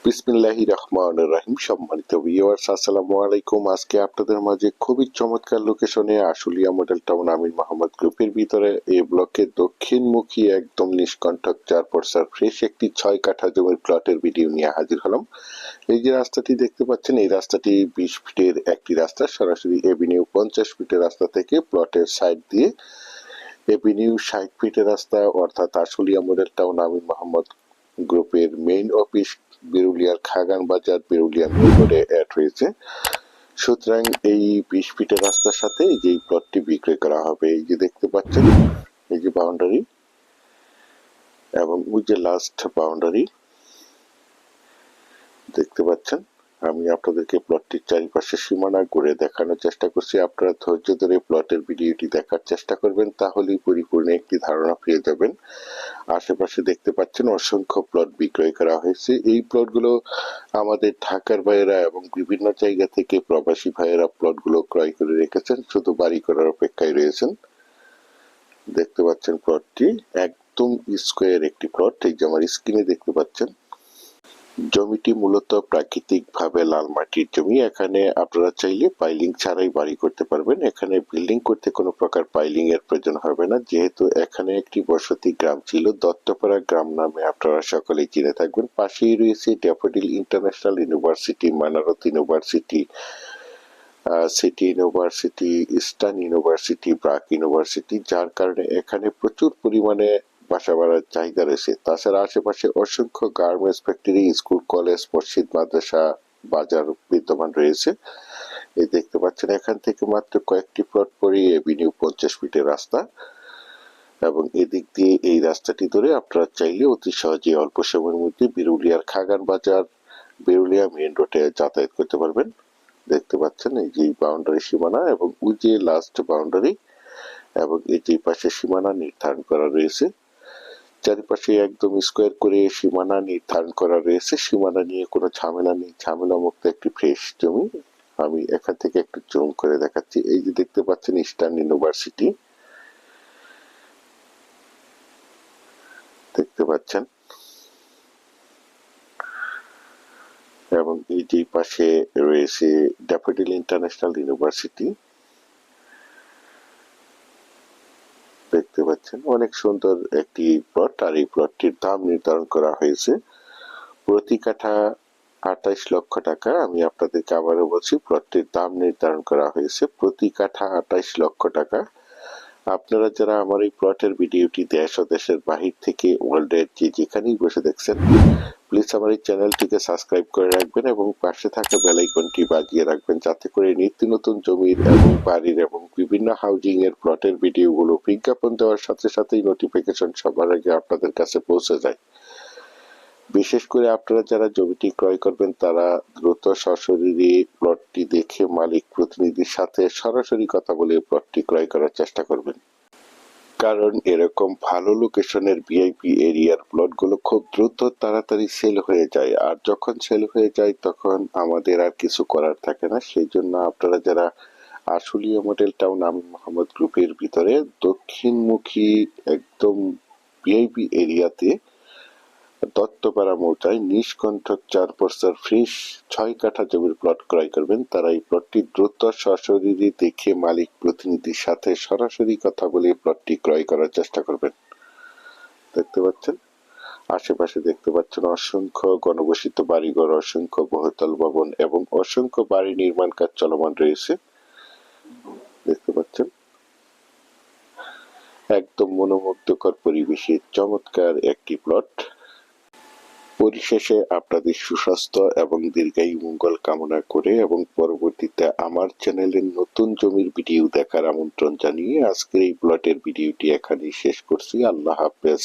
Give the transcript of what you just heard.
বিসমিল্লাহির রহমানির রহিম। সম্মানিত ভিউয়ার্স, আসসালামু আলাইকুম। আজকে আপনাদের মাঝে খুবই চমৎকার লোকেশনে আশুলিয়া মডেল টাউন আমিন মোহাম্মদ গ্রুপের ভিতরে এই ব্লকে দক্ষিণমুখী একদম নিষ্কণ্টক 4 ফ্রেশ একটি 6 কাঠা জমির প্লটের ভিডিও নিয়ে হাজির হলাম। এই যে রাস্তাটি দেখতে পাচ্ছেন, এই রাস্তাটি 20 ফিটের একটি রাস্তা, সরাসরি এভিনিউ 50 ফিটের রাস্তা থেকে প্লটের সাইড দিয়ে এভিনিউ 60 ফিটের রাস্তা, অর্থাৎ আশুলিয়া মডেল টাউন আমিন মোহাম্মদ গ্রুপের মেইন অফিস বিরুলিয়ার খাগান বাজার বিরুলিয়া মেইন রোডে অ্যাড হয়েছে। সুতরাং এই 20 ফিটের রাস্তার সাথে এই যে প্লটটি বিক্রয় করা হবে। এই যে দেখতে পাচ্ছেন, এই যে বাউন্ডারি এবং ওই যে লাস্ট বাউন্ডারি দেখতে পাচ্ছেন। আমি আপনাদেরকে প্লটটির চারিপাশে সীমানা ঘুরে দেখানোর চেষ্টা করছি। আপনারা ধৈর্য ধরে প্লটের ভিডিওটি দেখার চেষ্টা করবেন, তাহলেই পরিপূর্ণ একটি ধারণা পেয়ে যাবেন। আশেপাশে দেখতে পাচ্ছেন অসংখ্য প্লট বিক্রয় করা হয়েছে। এই প্লটগুলো আমাদের ঢাকার ভাইয়েরা এবং বিভিন্ন জায়গা থেকে প্রবাসী ভাইয়েরা প্লটগুলো ক্রয় করে রেখেছেন, শুধু বাড়ি করার অপেক্ষায় রয়েছেন। দেখতে পাচ্ছেন প্লটটি একদম স্কোয়ার একটি প্লট। এই যে আমার স্ক্রিনে দেখতে পাচ্ছেন, জমিটি মূলত প্রাকৃতিক ভাবে লাল মাটির জমি। এখানে আপনারা চাইলে পাইলিং ছাড়াই বাড়ি করতে পারবেন। এখানে বিল্ডিং করতে কোনো প্রকার পাইলিং এর প্রয়োজন হবে না, যেহেতু এখানে একটি বসতি গ্রাম ছিল, দত্তপাড়া গ্রাম নামে আপনারা সকলেই চিনে থাকবেন। পাশেই রয়েছে daffodil international university, Manarat university, city university, eastern university, BRAC university, যার কারণে এখানে প্রচুর পরিমাণে বাসা বাড়ার চাহিদা রয়েছে। তাছাড়া আশেপাশে অসংখ্য গার্মেন্টস ফ্যাক্টরি, স্কুল, কলেজ, মসজিদ, মাদ্রাসা, বাজার বিদ্যমান রয়েছে। এই দেখতে পাচ্ছেন, এখান থেকে মাত্র কয়েকটি প্লট পরেই এভিনিউ 50 ফিটের রাস্তা, এবং এদিক দিয়ে এই রাস্তাটি ধরে আপনারা চাইলে অতি সহজে অল্প সময়ের মধ্যে বিরুলিয়ার খাগান বাজার বিরুলিয়া মেইন রোডে যাতায়াত করতে পারবেন। দেখতে পাচ্ছেন এই যে বাউন্ডারি সীমানা এবং ওই যে লাস্ট বাউন্ডারি, এবং এই যে পাশে সীমানা নির্ধারণ করা রয়েছে। চারিপাশে একদম স্কোয়ার করে সীমানা নির্ধারণ করা রয়েছে। সীমানা নিয়ে কোনো ঝামেলা নেই, ঝামেলা মুক্ত একটি ফ্রেশ জমি। আমি এখান থেকে একটু জুম করে দেখাচ্ছি। এই যে দেখতে পাচ্ছেন ইস্টার্ন ইউনিভার্সিটি, দেখতে পাচ্ছেন, এবং এই যে পাশে রয়েছে ড্যাফোডিল ইন্টারন্যাশনাল ইউনিভার্সিটি, দেখতে পাচ্ছেন। অনেক সুন্দর একটি প্লট, আর এই প্লটটির দাম নির্ধারণ করা হয়েছে প্রতি কাঠা 28 লক্ষ টাকা। আমি আপনাদেরকে আবারও বলছি, প্লটটির দাম নির্ধারণ করা হয়েছে প্রতি কাঠা 28 লক্ষ টাকা। আপনারা যারা আমার এই প্লটের ভিডিওটি দেশ ও দেশের বাহির থেকে ওয়ার্ল্ডের যে যেখানেই বসে দেখছেন, প্লিজ আমার এই চ্যানেলটিকে সাবস্ক্রাইব করে রাখবেন এবং পাশে থাকা বেল আইকনটি বাজিয়ে রাখবেন, যাতে করে নিত্য নতুন জমির এবং বাড়ির এবং বিভিন্ন হাউজিং এর প্লটের ভিডিওগুলো বিজ্ঞাপন দেওয়ার সাথে সাথেই নোটিফিকেশন সবার আগে আপনাদের কাছে পৌঁছে যায়। বিশেষ করে আপনারা যারা জমিটি ক্রয় করবেন, তারা দ্রুত সশরীরে প্লটটি দেখে মালিক প্রতিনিধির সাথে সরাসরি কথা বলে প্লটটি ক্রয় করার চেষ্টা করবেন। কারণ এরকম ভালো লোকেশনের ভিআইপি এরিয়ার প্লটগুলো খুব দ্রুত তাড়াতাড়ি সেল হয়ে যায়, আর যখন সেল হয়ে যায় তখন আমাদের আর কিছু করার থাকে না। সেই জন্য আপনারা যারা আশুলিয়া মডেল টাউন আমিন মোহাম্মদ গ্রুপের ভিতরে দক্ষিণমুখী একদম ভিআইপি এরিয়াতে দত্তপাড়া মৌজায় নিষ্কণ্টক 4 ফ্রেশ 6 কাঠা জমির প্লট ক্রয় করবেন, তারা এই প্লটটি দ্রুত সশরীরে দেখে মালিক প্রতিনিধির সাথে সরাসরি কথা বলে প্লটটি ক্রয় করার চেষ্টা করবেন। দেখতে পাচ্ছেন, আশেপাশে দেখতে পাচ্ছেন অসংখ্য গণবসিত বাড়িঘর, অসংখ্য বহুতল ভবন এবং অসংখ্য বাড়ি নির্মাণ কাজ চলমান রয়েছে। দেখতে পাচ্ছেন একদম মনোমুগ্ধকর পরিবেশে চমৎকার একটি প্লট। পরিশেষে আপনাদের সুস্বাস্থ্য এবং দীর্ঘায়ু মঙ্গল কামনা করে এবং পরবর্তীতে আমার চ্যানেলের নতুন জমির ভিডিও দেখার আমন্ত্রণ জানিয়ে আজকের এই প্লটের ভিডিওটি এখানেই শেষ করছি। আল্লাহ হাফেজ।